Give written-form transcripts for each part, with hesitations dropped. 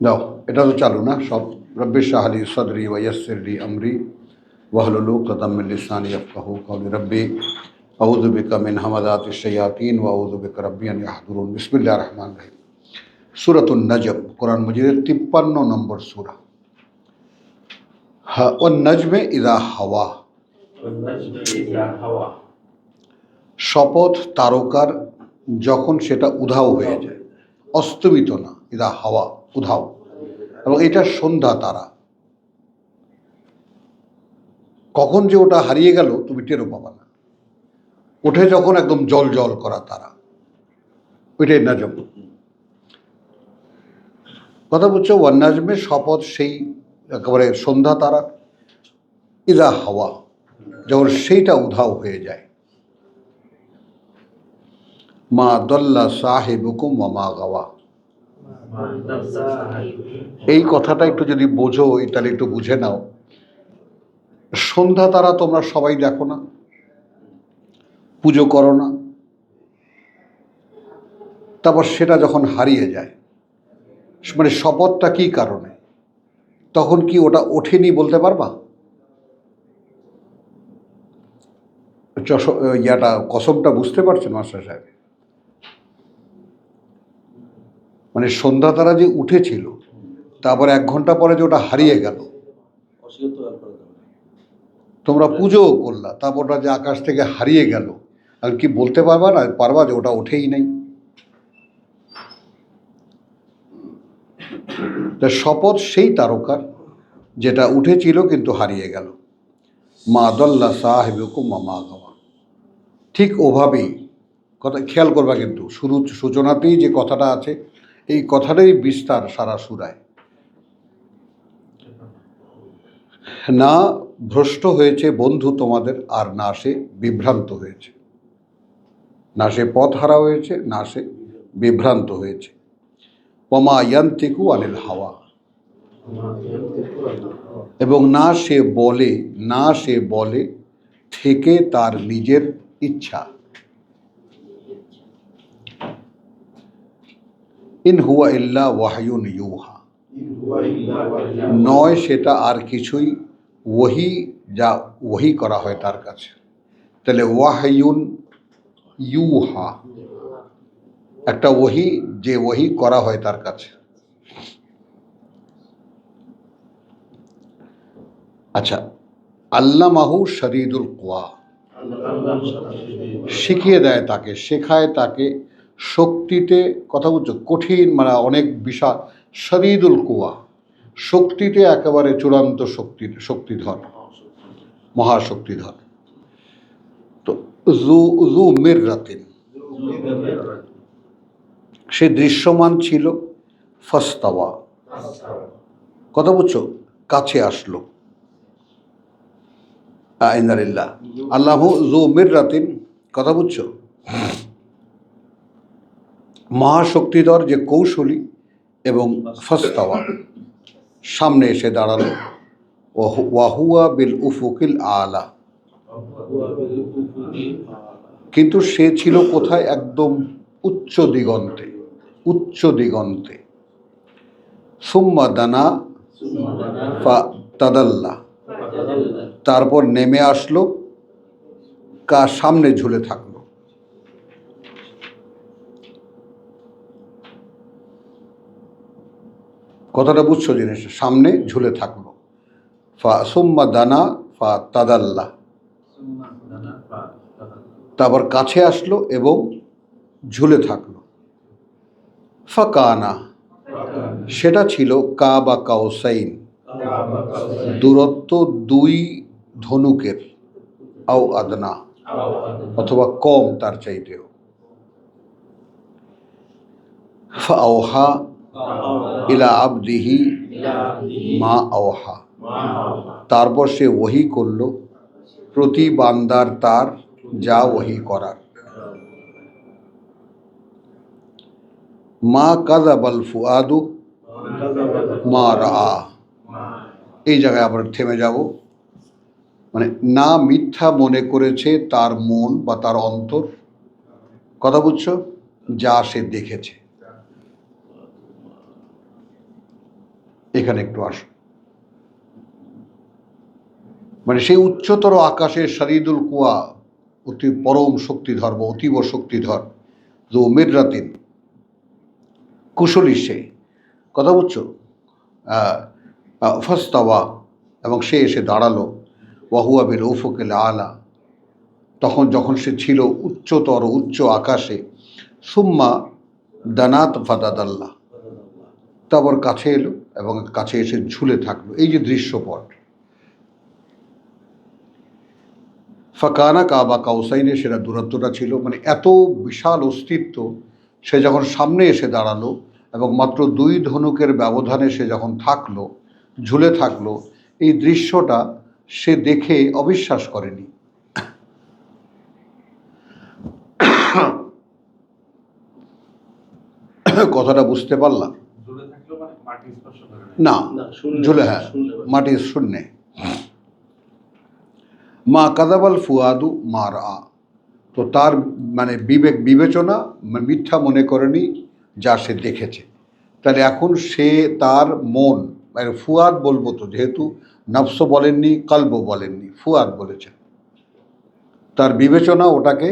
দাও, এটা তো চালু না সব। রব্বি ইশরাহ লি সাদরি ওয়া ইয়াসসির লি আমরি ওয়াহলুল উকদাতাম মিন লিসানি ইয়াফকাহু কওলি। রব্বি আউযু বিকা মিন হামাযাতিশ শায়াতিন ওয়া আউযু বিকা রব্বি আন ইয়াহদুরুন। বিসমিল্লাহির রহমানির রহিম। সূরাতুন নাজম, কোরআন মজিদের 53 নম্বর সূরা। ওয়ান নাজমে ইযা হাওয়া, শপথ তারকার যখন সেটা উধাও হয়ে যায়, অস্তমিত না, ইদা হাওয়া, উধাও। এবং এটা সন্ধ্যা তারা, কখন যে ওটা হারিয়ে গেল তুমি টেরও পাবা না। ওঠে যখন একদম জল জল করা তারা, ওইটাই নাজম। কথা বলছো ওয়ান নাজমে, শপথ সেই একেবারে সন্ধ্যা তারা, ইদা হাওয়া, যখন সেইটা উধাও হয়ে যায়। মা দল্লা সাহিবুকুম ওয়া মা গাওয়া, এই কথাটা একটু যদি বোঝো, তাহলে একটু বুঝে নাও। সন্ধ্যা তারা তোমরা সবাই দেখো না, পুজো করো না, তারপর সেটা যখন হারিয়ে যায়, মানে শপথটা কি কারণে, তখন কি ওটা ওঠেনি বলতে পারবা? ইয়াটা কসমটা বুঝতে পারছেন মাস্টার সাহেব? মানে সন্ধ্যা তারা যে উঠেছিল, তারপর 1 ঘন্টা পরে যে ওটা হারিয়ে গেল, তোমরা পুজোও করলা, তারপর ওটা যে আকাশ থেকে হারিয়ে গেল, আর কি বলতে পারবা না, পারবা যে ওটা ওঠেই নাই? তা শপথ সেই তারকার যেটা উঠেছিল কিন্তু হারিয়ে গেল। মা দল্লা সাহিবুকুম ওয়া মা গাওয়া, ঠিক ওভাবেই কথা খেয়াল করবা, কিন্তু সূচনাতেই যে কথাটা আছে, এই কথাটাই বিস্তার সারা সূরায়। না ভ্রষ্ট হয়েছে বন্ধু তোমাদের, আর না সে বিভ্রান্ত হয়েছে, না সে পথ হারা হয়েছে, না সে বিভ্রান্ত হয়েছে। ওমা ইয়ান্তিকু আনিল হাওয়া, এবং না সে বলে থেকে তার নিজের ইচ্ছা। ইন হুয়া ইল্লা ওয়াহয়ুন ইউহা, নয় সেটা আর কিছুই ওহি, যা ওহি করা হয় তার কাছে। তাহলে ওয়াহয়ুন ইউহা, একটা ওহি, যে ওহি করা হয় তার কাছে। আচ্ছা, আল্লামাহু শদীদুল কুওয়া, শিখিয়ে দেয় তাকে, শেখায় তাকে শক্তিতে, কথা বলছো কঠিন, মানে অনেক বিশাল। শদীদুল কুওয়া, শক্তিতে একেবারে চূড়ান্ত শক্তিধর, মহাশক্তিধর। তো জু মিররাতিন, সে দৃশ্যমান ছিল। ফাস্তাওয়া, কথা বলছো কাছে আসলো। আইনারিল্লাহ, আল্লাহু জু মিররাতিন, কথা বুঝছো, মহাশক্তিধর, যে কৌশলী। এবং ফাস্তাওয়া, সামনে এসে দাঁড়ালো। ওয়াহুয়া বিল উফুকিল আলা, কিন্তু সে ছিল কোথায়? একদম উচ্চ দিগন্তে, উচ্চ দিগন্তে। সুম্মা দানা ফা তাদাল্লা, তারপর নেমে আসলো, কার সামনে ঝুলে থাকলো। কথাটা বুঝছো জিনিস, সামনে ঝুলে থাকলো। ফা সুম্মা দানা ফা তাদাল্লা, তারপর কাছে আসলো এবং ঝুলে থাকলো। ফাকানা, সেটা ছিল কা বা কাউসাইন, দূরত্ব 2 ধনুকের, আও আদনা, অথবা কম তার চাইতেও। ফাওহা ইলা আবদিহি মা আওহা, তারপর সে ওহি করলো প্রতি বান্দার তার যা ওহি করার। মা কাযাবাল ফুআদু মা রাআ, এই জায়গায় আবার থেমে যাব। মানে না মিথ্যা মনে করেছে তার মন বা তার অন্তর, কথা বুঝছো, যা সে দেখেছে। এখানে একটু আসো। মানে সেই উচ্চতর আকাশের শরীদুল কুয়া, অতি পরম শক্তিধর বা অতীব শক্তিধর, যে মিররাতিন, কুশলী সে, কথা বুঝছো, ফস্তাওয়া, এবং সে এসে দাঁড়ালো, ওয়াহুয়া বিল উফুকিল আলা, যখন সে ছিল উচ্চতর উচ্চ আকাশে, সুম্মা দানাত ফাদাদাল্লাহ, তারপর কাছে এলো এবং কাছে এসে ঝুলে থাকলো। এই যে দৃশ্যপট, ফাকানা কাবা কাউসাইনে, সেটা দূরত্বটা ছিল, মানে এত বিশাল অস্তিত্ব। সে যখন সামনে এসে দাঁড়ালো এবং মাত্র 2 ধনুকের ব্যবধানে সে যখন থাকলো, ঝুলে থাকলো, এই দৃশ্যটা সে দেখে অবিশ্বাস করেনি। কথাটা বুঝতে পারলাম? না, ঝুলে, হ্যাঁ, মাটির শূন্যে। মা কাদাবাল ফুয়াদু মারা, তো তার মানে বিবেচনা মিথ্যা মনে করেনি যা সে দেখেছে। তাহলে এখন সে, তার মন, মানে ফুয়াদ বলবো তো, যেহেতু নফস বলেননি, কলব বলেননি, ফুয়াদ বলেছেন, তার বিবেচনা ওটাকে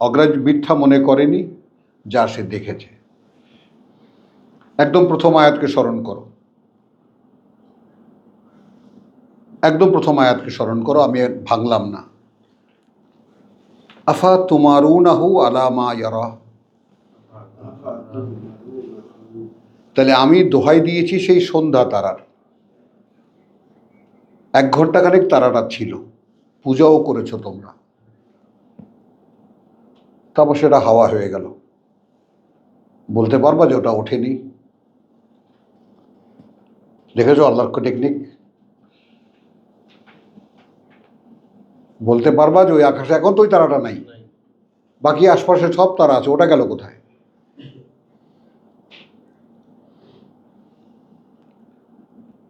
অগ্রাহ্য, মিথ্যা মনে করেনি যা সে দেখেছে। একদম প্রথম আয়াতকে স্মরণ করো, একদম প্রথম আয়াতকে স্মরণ করো, আমি ভাঙলাম না। আফা তুমারুনাহু আলা মা ইয়ারা, তাহলে আমি দোহাই দিয়েছি সেই সন্ধ্যা তারার। 1 ঘন্টা খানেক তারাটা ছিল, পূজাও করেছো তোমরা, তারপর সেটা হাওয়া হয়ে গেল। বলতে পারবা যে ওটা ওঠেনি? দেখেছো আল্লাহর টেকনিক? বলতে পারবা যে ওই আকাশে এখন তো ওই তারাটা নাই, বাকি আশপাশে সব তারা আছে, ওটা গেল কোথায়?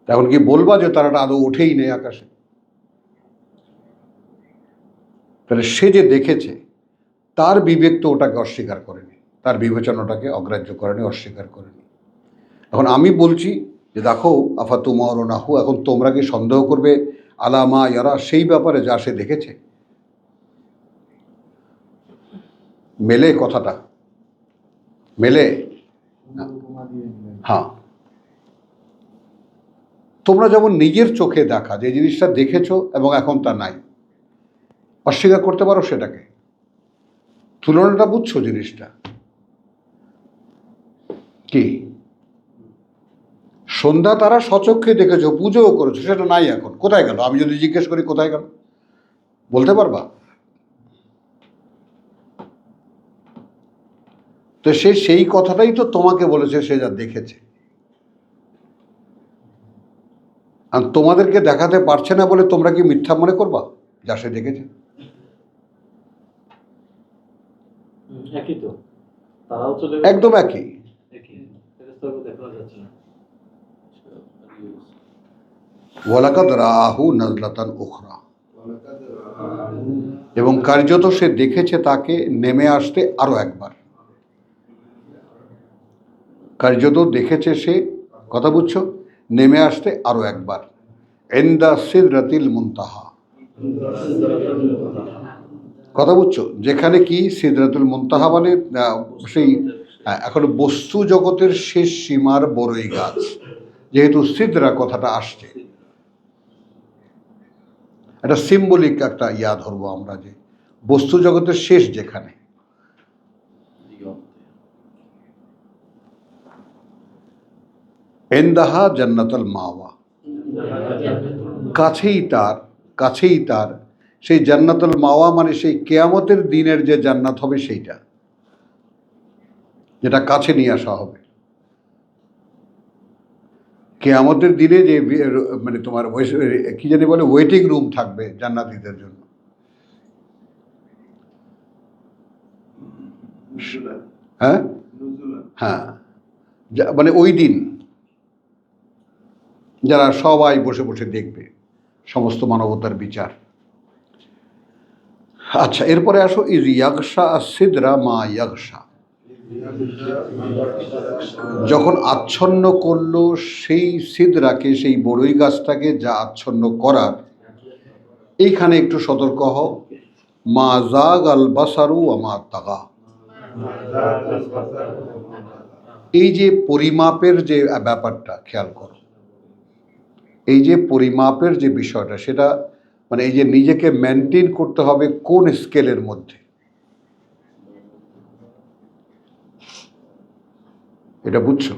এখন কি বলবা যে তারাটা আদৌ ওঠেই নেই আকাশে? তাহলে সে যে দেখেছে, তার বিবেক তো ওটাকে অস্বীকার করেনি, তার বিবেচনাটাকে অগ্রাহ্য করেনি, অস্বীকার করেনি। এখন আমি বলছি যে দেখো, আফা তুমারুনাহু, এখন তোমরা কি সন্দেহ করবে আলা মা ইয়ারা, সেই ব্যাপারে যা সে দেখেছে? মেলে কথাটা? মেলে? হ্যাঁ, তোমরা যেমন নিজের চোখে দেখা যে জিনিসটা দেখেছো এবং এখন তা নাই, অস্বীকার করতে পারো সেটাকে, তুলনাটা বুঝছো জিনিসটা কি? সন্ধ্যা তারা সচক্ষে দেখেছো, পুজোও করেছো, সেটা নাই, এখন কোথায় গেল? আমি যদি জিজ্ঞেস করি কোথায় গেল, বলতে পারবা? তো সে সেই কথাটাই তো তোমাকে বলেছে, সে যা দেখেছে। আর তোমাদেরকে দেখাতে পারছে না বলে তোমরা কি মিথ্যা মনে করবা যা সে দেখেছে? একদম একই। ওয়ালাকাদ রাআহু নাজলাতান উখরা, এবং কার্যত সে দেখেছে তাকে নেমে আসতে আরো একবার। কার্যত দেখেছে সে, কথা বুঝছো, নেমে আসতে আরো একবার। ইনদা সিদরাতিল মুনতাহা, কথা বুঝছো, যেখানে কি সিদরাতুল মুনতাহা মানে সেই, এখন বস্তু জগতের শেষ সীমার বড়ই গাছ, যেহেতু সিদরা কথাটা আসছে, একটা সিম্বলিক একটা ইয়া ধরবো আমরা, যে বস্তু জগতের শেষ যেখানে। এন্দাহা জান্নাতুল মাওয়া, কাছেই তার সেই জান্নাতুল মাওয়া, মানে সেই কিয়ামতের দিনের যে জান্নাত হবে সেইটা, যেটা কাছে নিয়ে আসা হবে। কিয়ামতের দিনে যে মানে তোমার কি জানি বলে, ওয়েটিং রুম থাকবে জান্নাতীদের জন্য। হ্যাঁ হ্যাঁ, মানে ওই দিন যারা সবাই বসে বসে দেখবে সমস্ত মানবতার বিচার। আচ্ছা, এরপরে আসো, ইজ ইয়াগশা সিদরা মা ইয়াগশা, যখন আচ্ছন্ন করলো সেই সিদরাকে, সেই বড়ই গাছটাকে যা আচ্ছন্ন করার, এইখানে একটু সতর্ক হও। মা জাগ আল বাসারু ওয়া মা তাগা। এই যে পরিমাপের যে ব্যাপারটা খেয়াল করো, এই যে পরিমাপের যে বিষয়টা, সেটা মানে এই যে নিজেকে মেনটেন করতে হবে কোন স্কেলের মধ্যে, এটা বুঝছো?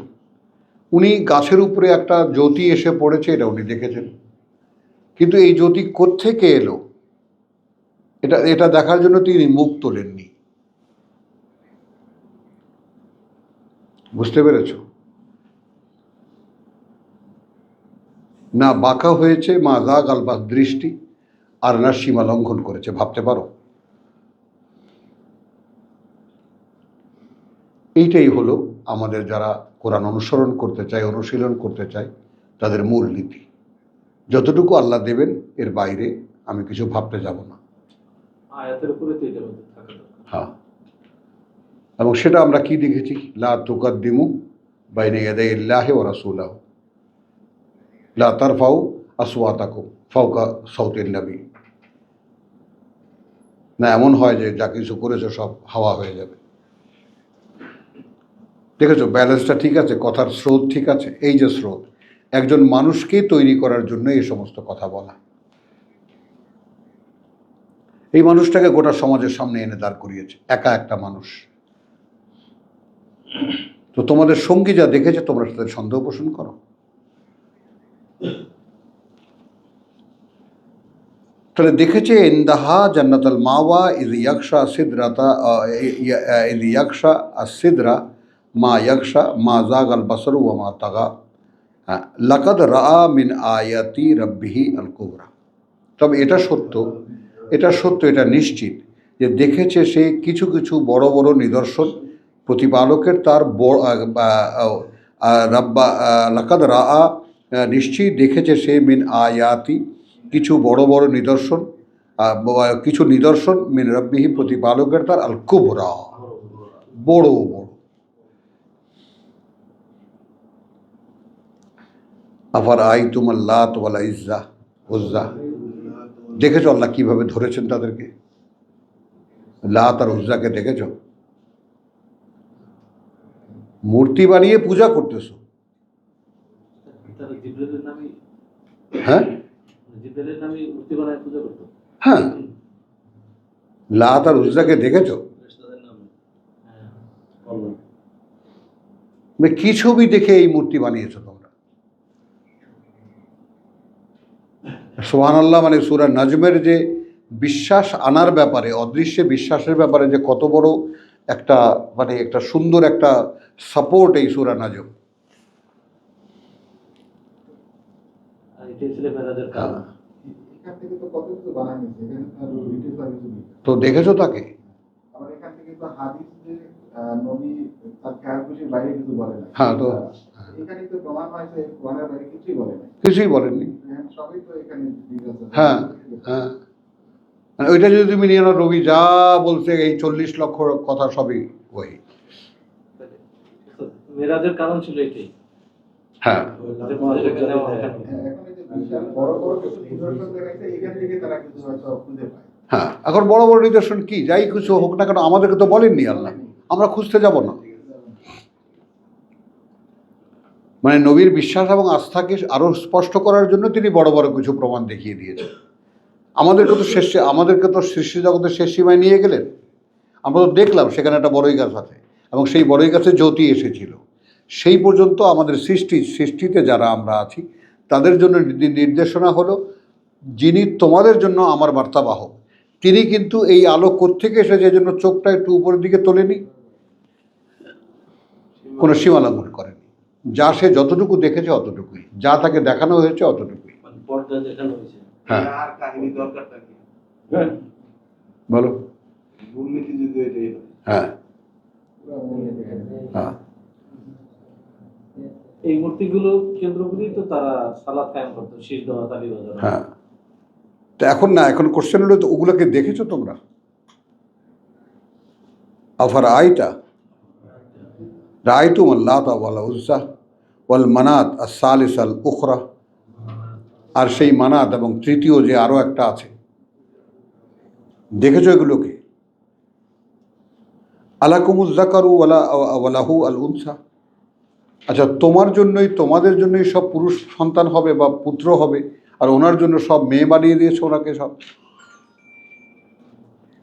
উনি গাছের উপরে একটা জ্যোতি এসে পড়েছে, এটা উনি দেখেছেন, কিন্তু এই জ্যোতি কোত্থেকে এলো এটা এটা দেখার জন্য তিনি মুখ তোলেননি। বুঝতে পেরেছ? না বাঁকা হয়েছে মা জাগ আল বাস দৃষ্টি, আর না সীমা লঙ্ঘন করেছে। ভাবতে পারো? এইটাই হলো আমাদের যারা কোরআন অনুসরণ করতে চায়, অনুশীলন করতে চায়, তাদের মূল নীতি। যতটুকু আল্লাহ দেবেন এর বাইরে আমি কিছু ভাবতে যাব না। হ্যাঁ, এবং সেটা আমরা কি দেখেছি? লা তুকাদ্দিমু বাইনা ইয়াদাই ইল্লাহি ওয়া রাসূলিহি লা তারফাউ আসওয়াতাকুম ফাওকা সাউতিন নবী। না এমন হয় যে যা কিছু করেছো সব হাওয়া হয়ে যাবে। দেখেছো ব্যালেন্সটা ঠিক আছে, কথার স্রোত ঠিক আছে। এই যে স্রোত, একজন মানুষকে তৈরি করার জন্য এই সমস্ত কথা বলা, এই মানুষটাকে গোটা সমাজের সামনে এনে দাঁড় করিয়েছে, একা একটা মানুষ। তো তোমাদের সঙ্গী যা দেখেছে তোমরা তাদের সন্দেহ পোষণ করো। তাহলে দেখেছে ইন্দাহা জান্নাতুল মাওয়া ইয ইয়াকশা সিদরাতা ইয ইয়াকশা আসিদরা মা ইয়াকশা মা জাগাল বাসরু ওয়া মা তাগা লাকাদ রাআ মিন আয়াতি রাব্বিহি আল কুবরা। তবে এটা সত্য, এটা সত্য, এটা নিশ্চিত যে দেখেছে সে কিছু কিছু বড় বড় নিদর্শন প্রতিপালকের, তার রাব্বা লাকাদ রাআ, নিশ্চয়ই দেখেছে সে মিন আয়াতি, কিছু বড় বড় নিদর্শন, কিছু নিদর্শন মিন রাব্বিহি, প্রতিপালকের তার, আল কুবরা, বড় বড়। আফার আইতুম আল্লাত ওয়াল উজ্জা, দেখেছো আল্লাহ কিভাবে ধরেছেন তাদেরকে? লাত আর উজ্জাকে দেখেছো? মূর্তি বানিয়ে পূজা করতেছো। হ্যাঁ হ্যাঁ, লাত আর উজ্জাকে দেখেছো? কি ছবি দেখে এই মূর্তি বানিয়েছো তোমরা? সুবহানাল্লাহ, মানে সূরা নাজমের যে বিশ্বাস আনার ব্যাপারে, অদৃশ্যে বিশ্বাসের ব্যাপারে যে কত বড় একটা মানে একটা সুন্দর একটা সাপোর্ট এই সূরা নাজম। তো দেখেছো তাকে? হ্যাঁ, তো কিছুই বলেননি। হ্যাঁ হ্যাঁ, ওইটা যদি তুমি নিয়ে নাও, রবি যা বলছে এই 40 লক্ষ কথা সবই ওই মেরাজের কারণ ছিল এটাই। হ্যাঁ, হ্যাঁ, এখন বড় বড় নিদর্শন কি যাই কিছু হোক না কেন আমাদেরকে তো বলেননি আল্লাহ, আমরা খুঁজতে যাব না। মানে নবীর বিশ্বাস এবং আস্থাকে আরো স্পষ্ট করার জন্য তিনি বড় বড় কিছু প্রমাণ দেখিয়ে দিয়েছেন। আমাদেরকে তো সৃষ্টি জগতের শেষ সীমায় নিয়ে গেলেন। আমরা তো দেখলাম সেখানে একটা বড়ই গাছ আছে এবং সেই বড়ই গাছে জ্যোতি এসেছিল। সেই পর্যন্ত আমাদের সৃষ্টিতে যারা আমরা আছি তাদের জন্য নির্দেশনা হলো, যিনি তোমাদের জন্য আমার বার্তাবাহক, তিনি কিন্তু এই আলো কোত্থেকে এসেছে এজন্য চোখটা একটু উপরের দিকে তোলেনি, কোনো সীমা লঙ্ঘন করেনি। যা সে যতটুকু দেখেছে অতটুকুই, যা তাকে দেখানো হয়েছে অতটুকুই। হ্যাঁ, বলো। হ্যাঁ হ্যাঁ, এই মূর্তিগুলো কেন্দ্র করেই তো তারা সালাত কায়েম করতো, সিজদা তালি বাজানো। হ্যাঁ, তো এখন না, এখন কোশ্চেন হলো তো ওগুলোকে দেখেছো তোমরা? আফার আইটা রাআইতুম আল্লাতা ওয়াল উজ্জা ওয়াল মানাত আস-সালিস আল উখরা, আর সেই মানাত এবং তৃতীয় যে আরও একটা আছে, দেখেছো এগুলোকে? আলাকুমুজ যাকারু ওয়ালাহু আল উনসা, আচ্ছা তোমার জন্যই, তোমাদের জন্যই সব পুরুষ সন্তান হবে বা পুত্র হবে, আর ওনার জন্য সব মেয়ে বানিয়ে দিয়েছে ওনাকে সব।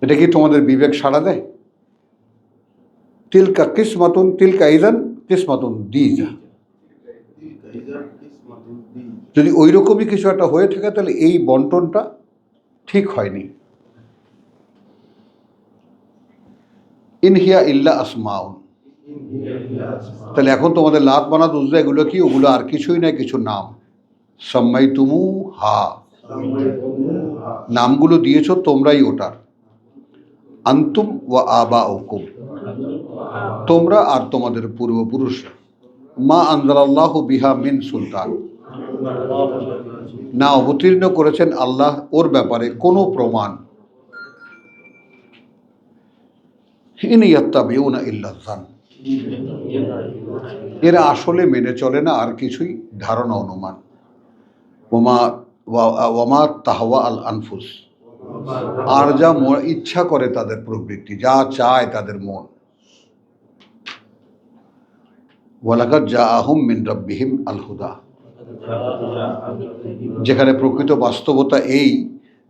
এটা কি তোমাদের বিবেক সাড়া দেয়? তিলকা ইযান কিসমাতুন দীজা। যদি ওই রকমই কিছু একটা হয়ে থাকে তাহলে এই বন্টনটা ঠিক হয়নি। ইনহিয়া ইল্লা আসমাউন, তাহলে এখন তোমাদের লাত মানাত উজ্জা এগুলো কি? ওগুলো আর কিছুই নয়, কিছু নাম। সাম্মাইতুমু হা, নামগুলো দিয়েছো তোমরাই ওটার। আন্তুম ওয়া আবাউকুম, তোমরা আর তোমাদের পূর্বপুরুষরা। মা আনজালাল্লাহু বিহা মিন সুলতান, না অবতীর্ণ করেছেন আল্লাহ ওর ব্যাপারে কোনো প্রমাণ। ইন ইয়াত্তাবিউনা ইল্লা যান, এরা আসলে মেনে চলে না আর কিছুই, ধারণা অনুমান। ওয়ামা তাহওয়া আল আনফুস, আর যা ইচ্ছা করে তাদের প্রবৃত্তি, যা চায় তাদের মন। ওয়ালাকাদ জাআহুম মিন রাব্বিহিম আল হুদা, যেখানে প্রকৃত বাস্তবতা এই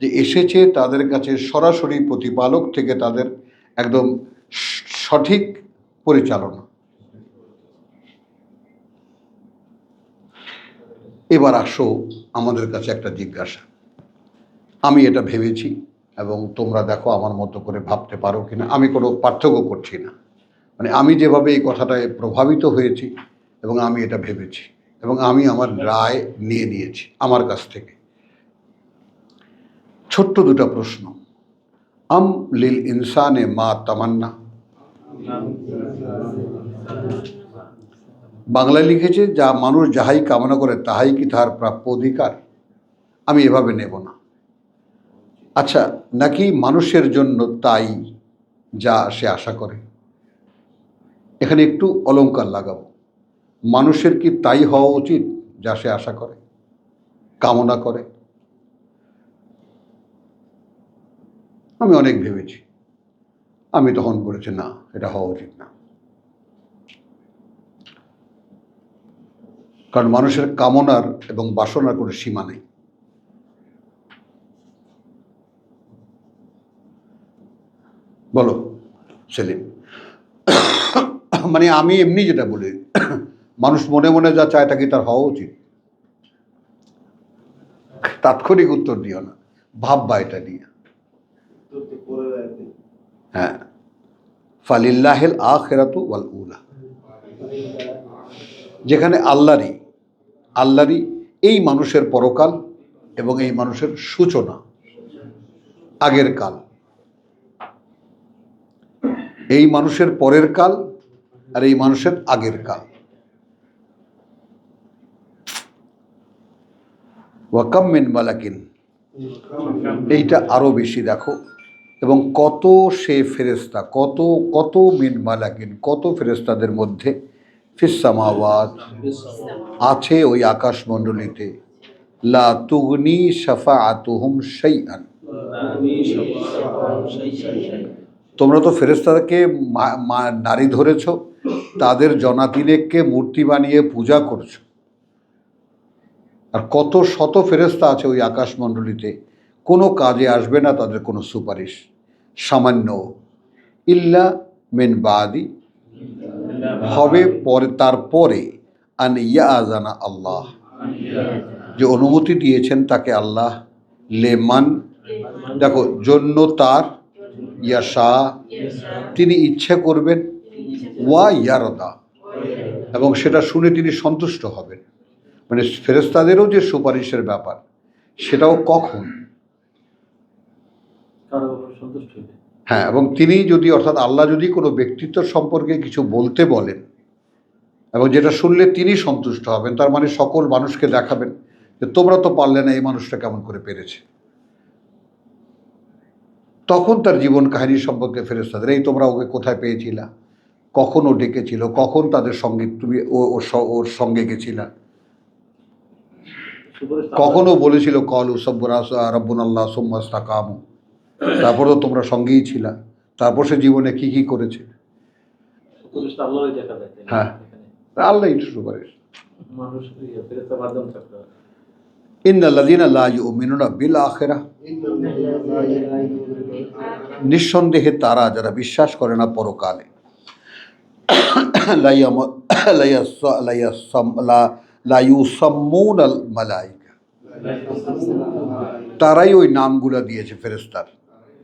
যে এসেছে তাদের কাছে সরাসরি প্রতিপালক থেকে তাদের একদম সঠিক পরিচালনা। এবার আসো আমাদের কাছে একটা জিজ্ঞাসা, আমি এটা ভেবেছি এবং তোমরা দেখো আমার মতো করে ভাবতে পারো কিনা। আমি কোনো পার্থক্য করছি না, মানে আমি যেভাবে এই কথাটায় প্রভাবিত হয়েছি এবং আমি এটা ভেবেছি এবং আমি আমার রায় নিয়ে নিয়েছি আমার কাছ থেকে। ছোট্ট দুটা প্রশ্ন। আম লিল ইনসানে মা তামান্না, বাংলায় লিখেছে যা মানুষ যাহাই কামনা করে তাহাই কি তাহার প্রাপ্য অধিকার। আমি এভাবে নেব না। আচ্ছা, নাকি মানুষের জন্য তাই যা সে আশা করে। এখানে একটু অলংকার লাগাবো। মানুষের কি তাই হওয়া উচিত যা সে আশা করে, কামনা করে? আমি অনেক ভেবেছি, আমি তখন বলেছি না, এটা হওয়া উচিত না। কারণ মানুষের কামনার এবং বাসনার কোনো সীমা নেই। বলো সেলিম। মানে আমি এমনি যেটা বলি, মানুষ মনে মনে যা চায় তা কি তার হওয়া উচিত? তাৎক্ষণিক উত্তর দিও না, ভাববা এটা নিয়ে। হ্যাঁ, ফালিল্লাহিল আখিরাতু ওয়াল উলা, যেখানে আল্লাহরই এই মানুষের পরকাল এবং এই মানুষের সূচনা, আগের কাল, এই মানুষের পরের কাল আর এই মানুষের আগের কাল। ওয়াকাম মিন মালাকিন, এইটা আরো বেশি দেখো, এবং কত সে ফেরেশতা, কত কত মিন মালাকিন, কত ফেরেশতাদের মধ্যে ফিস সামাওয়াত, আছে ওই আকাশমণ্ডলীতে, লা তুগনি শাফাআতুহুম শাইআন, তোমরা তো ফেরেশতাকে নারী ধরেছ, তাদের জনাতিনেককে মূর্তি বানিয়ে পূজা করছো, আর কত শত ফেরেশতা আছে ওই আকাশমণ্ডলীতে, কোনো কাজে আসবে না তাদের কোনো সুপারিশ সামান্য। ইল্লা মিন বাদি, হবে পরে, তারপরে আন ইয়াজানা আল্লাহ, যে অনুমতি দিয়েছেন তাকে আল্লাহ, লেমান, দেখো জন্য তার, ইয়াশা, তিনি ইচ্ছা করবেন, ওয়া ইয়ারদা, এবং সেটা শুনে তিনি সন্তুষ্ট হবেন। মানে ফেরেশতাদেরও যে সুপারিশের ব্যাপার, সেটাও কখন? হ্যাঁ, এবং তিনি যদি, অর্থাৎ আল্লাহ যদি কোনো ব্যক্তিত্ব সম্পর্কে কিছু বলতে বলেন এবং যেটা শুনলে তিনি সন্তুষ্ট হবেন, তার মানে সকল মানুষকে দেখাবেন যে তোমরা তো পারলে না, এই মানুষটা কেমন করে পেরেছে। তখন তার জীবন কাহিনী সম্পর্কে ফেরেশতাদের, এই তোমরা ওকে কোথায় পেয়েছিলা, কখন ও ডেকেছিল, কখন তাদের সঙ্গে তুমি ওর সঙ্গে গেছিলা, কখনো বলেছিল কলু সব্বরা রব্বুনাল্লাহ সুম্মা ইসতাকামু, তারপর তো তোমরা সঙ্গেই ছিলা, তারপর সে জীবনে কি কি করেছে। সুপারিশটা আল্লাহরই দেখা যায়, তাই না? হ্যাঁ, এখানে আল্লাহ সুপারিশ। মানুষ ফেরেশতার মাধ্যম থাকতে হয়। ইন্নাল্লাযীনা লা ইউমিনুনা বিল আখিরাহ, নিঃসন্দেহে তারা যারা বিশ্বাস করে না পরকালে, লা ইয়াম- লা ইয়াস- লা ইয়াসাম- লা- লা ইউসাম্মুনাল মালাইকা, তারাই ওই নামগুলো দিয়েছে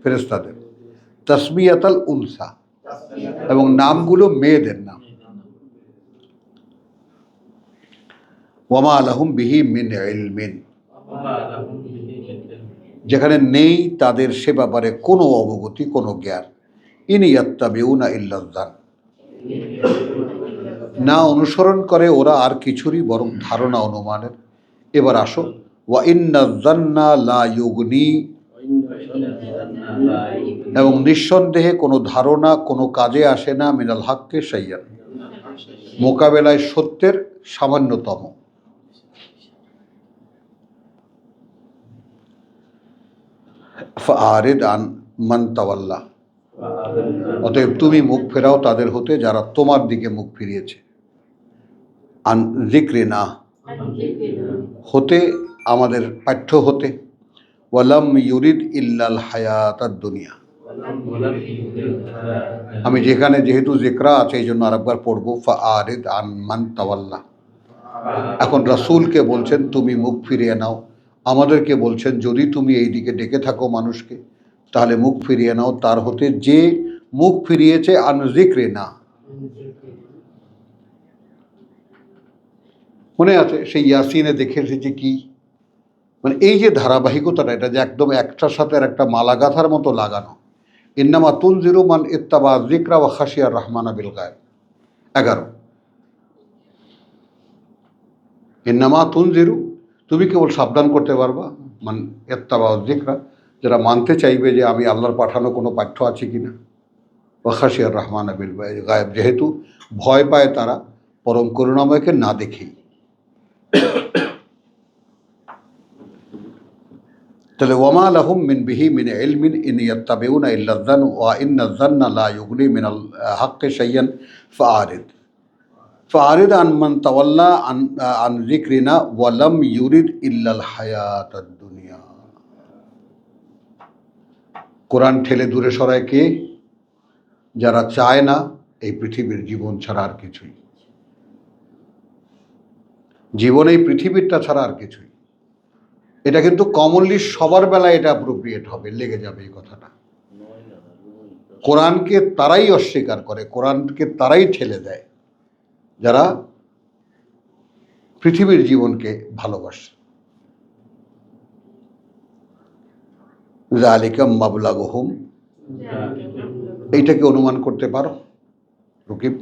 ফেরেশতাদের, তাসমিয়াতাল উনসা, এবং নামগুলো মেয়েদের নাম। ওয়ামা লাহুম বিহি মিন ইলমিন, যেখানে নেই তাদের সে ব্যাপারে কোনো অবগতি, কোনো জ্ঞান। ইন ইয়াত্তাবিউনা ইল্লা যান, না অনুসরণ করে ওরা আর কিছুরই, বরং ধারণা অনুমানের। এবার আসো, ওয়া ইন্না যান্না লা ইউগনি, এবং নিঃসন্দেহে কোনো ধারণা কোনো কাজে আসে না, মিনাল হাক্কে শাইয়ান, মোকাবেলায় সত্যের সামান্যতম। ফাআরিদ আন মান তাওয়াল্লা, অতএব তুমি মুখ ফেরাও তাদের হতে যারা তোমার দিকে মুখ ফিরিয়েছে। আন যিকরিনা, হতে আমাদের পাঠ্য হতে, ওয়ালাম ইউরিদ ইল্লাল হায়াতাদ দুনিয়া, আমি যেখানে যেহেতু যিকরা আছে এই জন্য আরেকবার পড়বো, ফাআরিদ আন মান তাওয়াল্লা। এখন রাসূলকে বলছেন তুমি মুখ ফিরিয়ে নাও, আমাদেরকে বলছেন যদি তুমি এই দিকে ডেকে থাকো মানুষকে, তাহলে মুখ ফিরিয়ে নাও তার হতে যে মুখ ফিরিয়েছে আন যিকরিনা। মনে আছে সেই ইয়াসিনে দেখে এসেছি কি, মানে এই যে ধারাবাহিকতাটা, এটা যে একদম একটার সাথে আর একটা মালা গাঁথার মতো লাগানো। ইন্নামা তুনজিরু মান ইত্তাবা যিকরা ওয়া খাশিয়ার রহমানা বিল গায়ব, 11। ইন্নামা তুনজিরু, তুমি কেবল সাবধান করতে পারবা, মান ইত্তাবা যিকরা, যারা মানতে চাইবে যে আমি আল্লাহর পাঠানো কোনো পাঠ্য আছে কিনা, ওয়া খাশিয়ার রহমানা বিল গায়ব, যেহেতু ভয় পায় তারা পরম করুণাময়কে না দেখেই। তাহলে ওয়ামা লাহুম মিন বিহি মিন ইলমিন ইন ইয়াত্তাবিউনা ইল্লা যান ওয়া ইন্না যান্না লা ইউগনি মিনাল হাক্কি শাইয়ান ফাআরিদ আন মান তাওয়াল্লা আন যিকরিনা ওয়া লাম ইউরিদ ইল্লাল হায়াতাদ দুনিয়া। কোরআন ঠেলে দূরে সরায় কে? যারা চায় না এই পৃথিবীর জীবন ছাড়া আর কিছুই, জীবন এই পৃথিবীরটা ছাড়া আর কিছুই। এটা কিন্তু কমনলি সবার বেলায় এটা অ্যাপ্রোপ্রিয়েট হবে, লেগে যাবে এই কথাটা। কোরআনকে তারাই অস্বীকার করে, কোরআনকে তারাই ঠেলে দেয় যারা পৃথিবীর জীবনকে ভালোবাসে। যালিকা মাবলাগুহুম, এইটাকে অনুমান করতে পারো রকিব,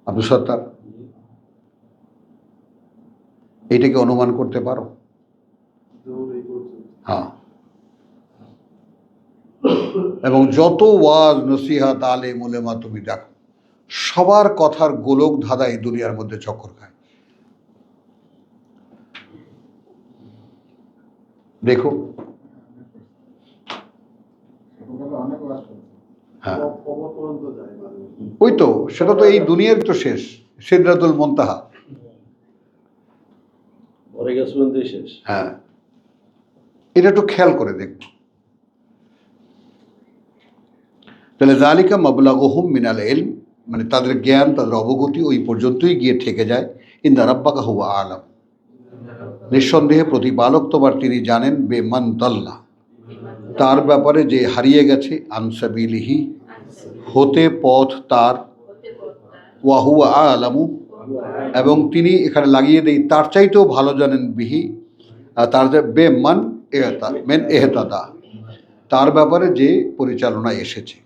আব্দুল সত্তার, এইটাকে অনুমান করতে পারো? হ্যাঁ, এবং যত ওয়াজ নসিহাত আলেম উলেমা তুমি দেখো, সবার কথার গোলক ধাঁধা এই দুনিয়ার মধ্যে চক্কর খায়। দেখো, হ্যাঁ ওই তো, সেটা তো এই দুনিয়ার তো শেষ, সিদরাতুল মুনতাহা। হ্যাঁ, এটা একটু খেয়াল করে দেখব। তাহলে যালিকা মাবলাগুহুম মিনাল ইলম, মানে তাদের জ্ঞান, তাদের অবগতি ওই পর্যন্তই গিয়ে ঠেকে যায়। ইন্না রাব্বাকা হুয়া আলাম, নিঃসন্দেহে প্রতিপালক তোমার তিনি জানেন, বেমান দাল্লা, তার ব্যাপারে যে হারিয়ে গেছে, আনসাবিলিহি, হতে পথ তার, ওয়াহুয়া আলামু, এবং তিনি এখানে লাগিয়ে দেই তার চাইতেও ভালো জানেন, বিহি, তার যে বেমান মেন এহতাদা, তার ব্যাপারে যে পরিচালনা এসেছে।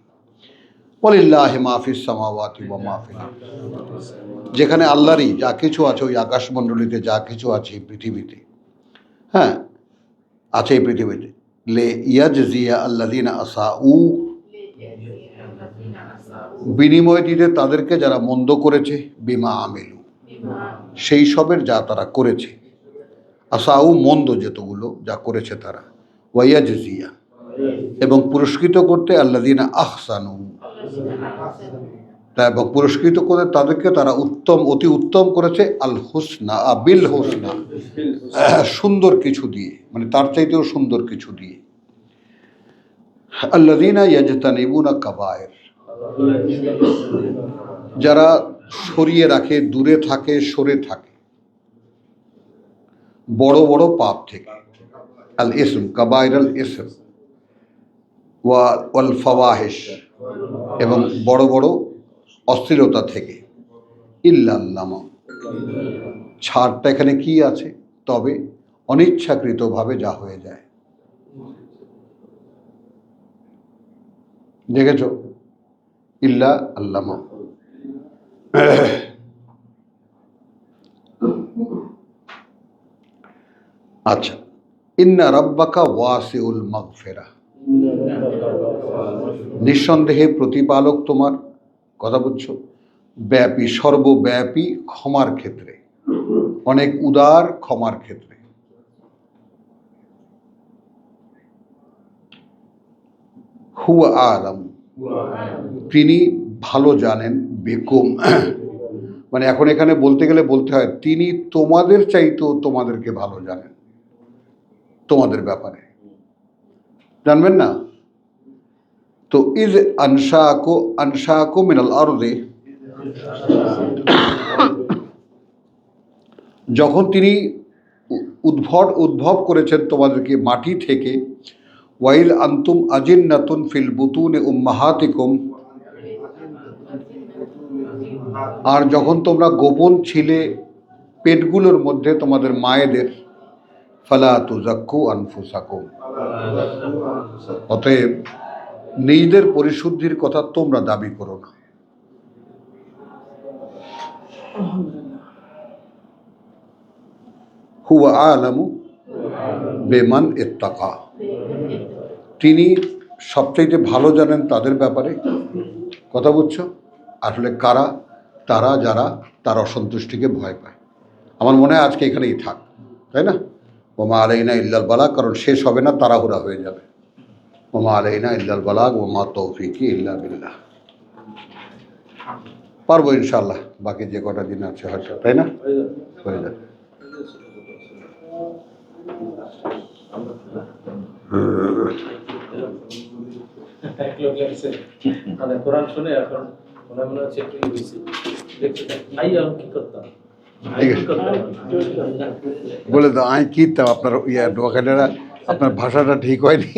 ওয়ালিল্লাহি মা ফিস সামাওয়াতি ওয়া মা ফিল আরদ, যেখানে আল্লাহরই যা কিছু আছে, ওই আকাশমণ্ডলীতে যা কিছু আছে এই পৃথিবীতে, হ্যাঁ আছে এই পৃথিবীতে, লে ইয়াজজিয়া আল্লাযিনা আসাউ, বিনিময় দিতে তাদেরকে যারা মন্দ করেছে, বিমা আমিলু, সেই সবের যা তারা করেছে, আসাউ মন্দ যেতগুলো যা করেছে তারা, ওয়াইয়াজজিয়া, এবং পুরস্কৃত করতে আল্লাযিনা আহসানু, তা এবং পুরস্কৃত করে তাদেরকে তারা উত্তম, অতি উত্তম করেছে, আল হুসনা বিল হুসনা, সুন্দর কিছু দিয়ে, মানে তার চাইতেও সুন্দর কিছু দিয়ে। আল্লাযিনা ইয়াজতানিবুনা কাবায়ের, যারা সরিয়ে রাখে, দূরে থাকে, সরে থাকে বড় বড় পাপ থেকে। আল ইসম, কাবায়ের আল ইসম, ওয়াল ফাওয়াহিশ, এবং বড় বড় অস্থিরতা থেকে। ইল্লাল্লামা, ছাড়টা এখানে কি আছে? তবে অনিচ্ছাকৃতভাবে যা হয়ে যায়। দেখেছ? ইল্লা আল্লামা। আচ্ছা, ইন্না রাব্বাকা ওয়াসিউল মাগফিরা, নিঃসন্দেহে প্রতিপালক তোমার, কথা বুঝছো, ব্যাপী, সর্বব্যাপী ক্ষমার ক্ষেত্রে, অনেক উদার ক্ষমার ক্ষেত্রে। হুয়া আলাম, তিনি ভালো জানেন, বেকুম, মানে এখন এখানে বলতে গেলে বলতে হয় তিনি তোমাদের চাইতেও তোমাদেরকে ভালো জানেন, তোমাদের ব্যাপারে জানবেন না? তো ইজ আনশাকু মিনাল আরদে, যখন তিনি উদ্ভব করেছেন তোমাদেরকে মাটি থেকে, ওয়াইল আন্তুম আজিন্নাতুন ফিল বুতুনে উম্মাহাতিকুম, আর যখন তোমরা গোপন ছিলে পেটগুলোর মধ্যে তোমাদের মায়েদের, ফালা তুজাক্কু আনফুসাকুম, অতএব নিজেদের পরিশুদ্ধির কথা তোমরা দাবি করো না। হুয়া আলামু বেমান ইত্তাকা, তিনি সবচাইতে ভালো জানেন তাদের ব্যাপারে, কথা বুঝছো? আসলে কারা? তারা যারা তার অসন্তুষ্টিকে ভয় পায়। আমার মনে হয় আজকে এখানেই থাক, তাই না? ওমা আলাইনা ইল্লাল বালাগ, কারণ শেষ হবে না, তাড়াহুড়া হয়ে যাবে। ওমা আলাইনা ইল্লাল বালাগ ওমা তৌফিকি ইল্লা বিল্লাহ। পারবো ইনশাল্লাহ, বাকি যে কটা দিন আছে হয়তো, তাই না? হয়ে যাবে। কোরআন শুনে এখন মনে হচ্ছে একটু কি করতাম, বলে দাও আই কি তা আপনার নোয়াখালীরা, আপনার ভাষাটা ঠিক হয়নি।